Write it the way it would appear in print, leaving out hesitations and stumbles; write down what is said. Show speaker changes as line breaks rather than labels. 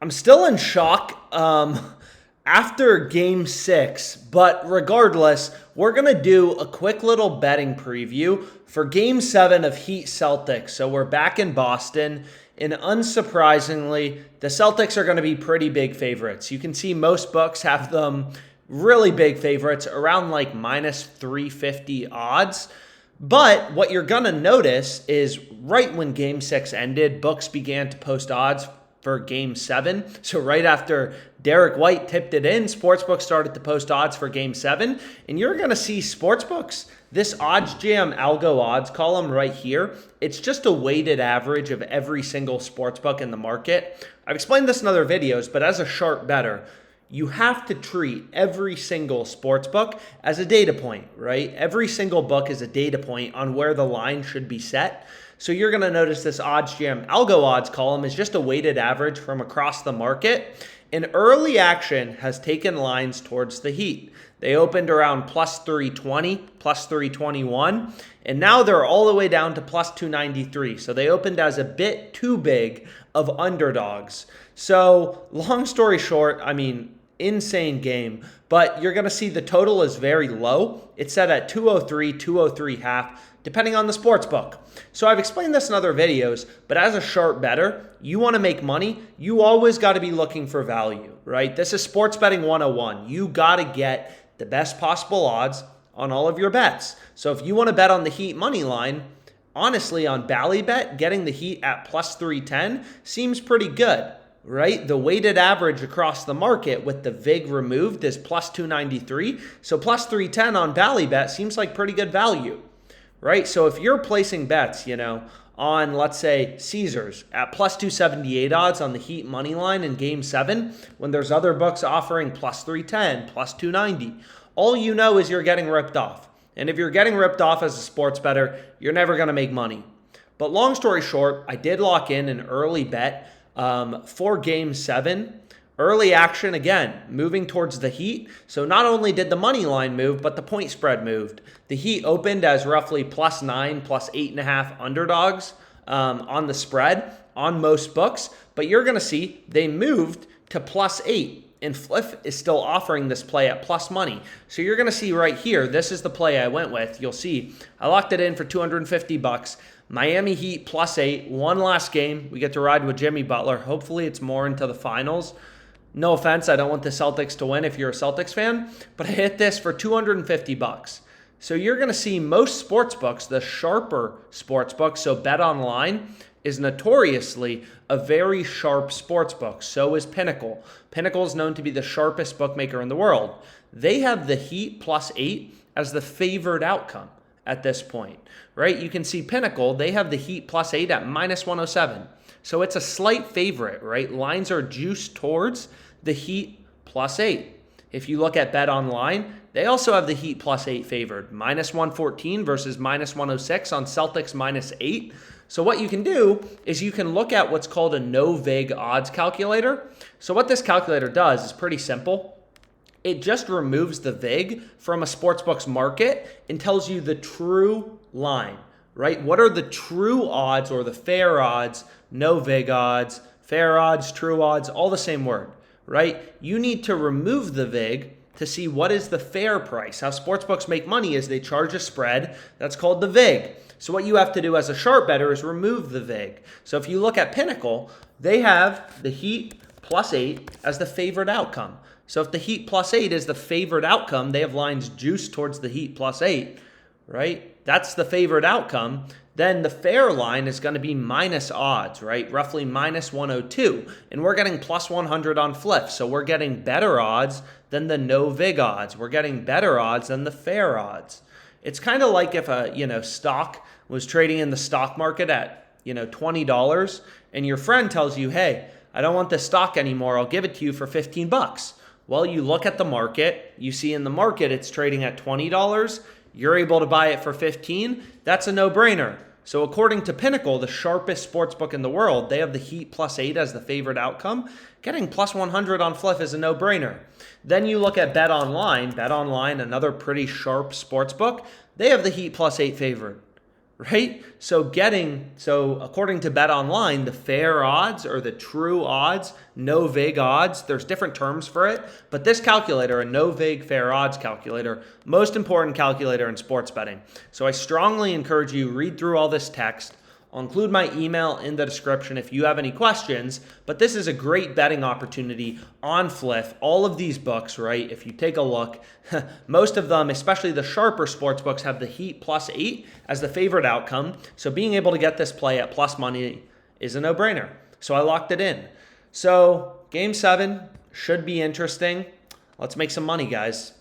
I'm still in shock after game 6, but regardless, we're going to do a quick little betting preview for game 7 of Heat Celtics. So we're back in Boston, and unsurprisingly, the Celtics are going to be pretty big favorites. You can see most books have them really big favorites, around like minus 350 odds. But what you're going to notice is right when game 6 ended, books began to post odds for game 7. So right after Derek White tipped it in, sportsbooks started to post odds for game 7. And you're going to see sportsbooks, this OddsJam algo odds column right here, it's just a weighted average of every single sportsbook in the market. I've explained this in other videos, but as a sharp bettor, you have to treat every single sportsbook as a data point, right? Every single book is a data point on where the line should be set. So you're going to notice this OddsJam algo odds column is just a weighted average from across the market. And early action has taken lines towards the Heat. They opened around plus 320, plus 321, and now they're all the way down to plus 293. So they opened as a bit too big of underdogs. So long story short, I mean, insane game, but you're going to see the total is very low. It's set at 203, 203 half, depending on the sports book. So I've explained this in other videos, but as a sharp bettor, you want to make money, you always got to be looking for value, right? This is sports betting 101. You got to get the best possible odds on all of your bets. So if you want to bet on the Heat money line, honestly, on Ballybet, getting the Heat at plus 310 seems pretty good, right? The weighted average across the market with the VIG removed is plus 293. So plus 310 on Ballybet seems like pretty good value, right? So if you're placing bets, on, let's say, Caesars at plus 278 odds on the Heat money line in game 7, when there's other books offering plus 310, plus 290, all you know is you're getting ripped off. And if you're getting ripped off as a sports bettor, you're never going to make money. But long story short, I did lock in an early bet for game 7. Early action, again, moving towards the Heat. So not only did the money line move, but the point spread moved. The Heat opened as roughly plus 9, plus 8.5 underdogs on the spread on most books. But you're going to see they moved to plus 8. And Fliff is still offering this play at plus money. So you're going to see right here, this is the play I went with. You'll see I locked it in for $250. Miami Heat plus 8. One last game. We get to ride with Jimmy Butler. Hopefully it's more into the finals. No offense, I don't want the Celtics to win if you're a Celtics fan, but I hit this for $250. So you're going to see most sports books, the sharper sports books, so BetOnline is notoriously a very sharp sports book. So is Pinnacle. Pinnacle is known to be the sharpest bookmaker in the world. They have the Heat plus 8 as the favored outcome at this point, right? You can see Pinnacle, they have the Heat plus 8 at minus 107. So it's a slight favorite, right? Lines are juiced towards the Heat plus 8. If you look at BetOnline, they also have the Heat plus 8 favored. Minus 114 versus minus 106 on Celtics minus 8. So what you can do is you can look at what's called a no-vig odds calculator. So what this calculator does is pretty simple. It just removes the vig from a sportsbook's market and tells you the true line, right? What are the true odds or the fair odds, no-vig odds, fair odds, true odds, all the same word, right? You need to remove the vig to see what is the fair price. How sportsbooks make money is they charge a spread. That's called the vig. So what you have to do as a sharp bettor is remove the vig. So if you look at Pinnacle, they have the Heat plus 8 as the favored outcome. So if the Heat plus 8 is the favored outcome, they have lines juiced towards the Heat plus 8, right? That's the favored outcome. Then the fair line is going to be minus odds, right? Roughly minus 102. And we're getting plus 100 on Fliff. So we're getting better odds than the no-vig odds. We're getting better odds than the fair odds. It's kind of like if a stock was trading in the stock market at $20 and your friend tells you, hey, I don't want this stock anymore. I'll give it to you for $15. Well, you look at the market. You see in the market it's trading at $20. You're able to buy it for $15. That's a no-brainer. So according to Pinnacle, the sharpest sportsbook in the world, they have the Heat plus 8 as the favorite outcome. Getting plus 100 on Fliff is a no-brainer. Then you look at BetOnline. BetOnline, another pretty sharp sportsbook. They have the Heat plus 8 favored, right? So according to Bet Online, the fair odds or the true odds, no-vig odds, there's different terms for it, but this calculator, a no-vig fair odds calculator, most important calculator in sports betting. So I strongly encourage you read through all this text. I'll include my email in the description if you have any questions, but this is a great betting opportunity on Fliff. All of these books, right, if you take a look, most of them, especially the sharper sports books, have the Heat +8 as the favorite outcome. So being able to get this play at plus money is a no-brainer. So I locked it in. So Game 7 should be interesting. Let's make some money, guys.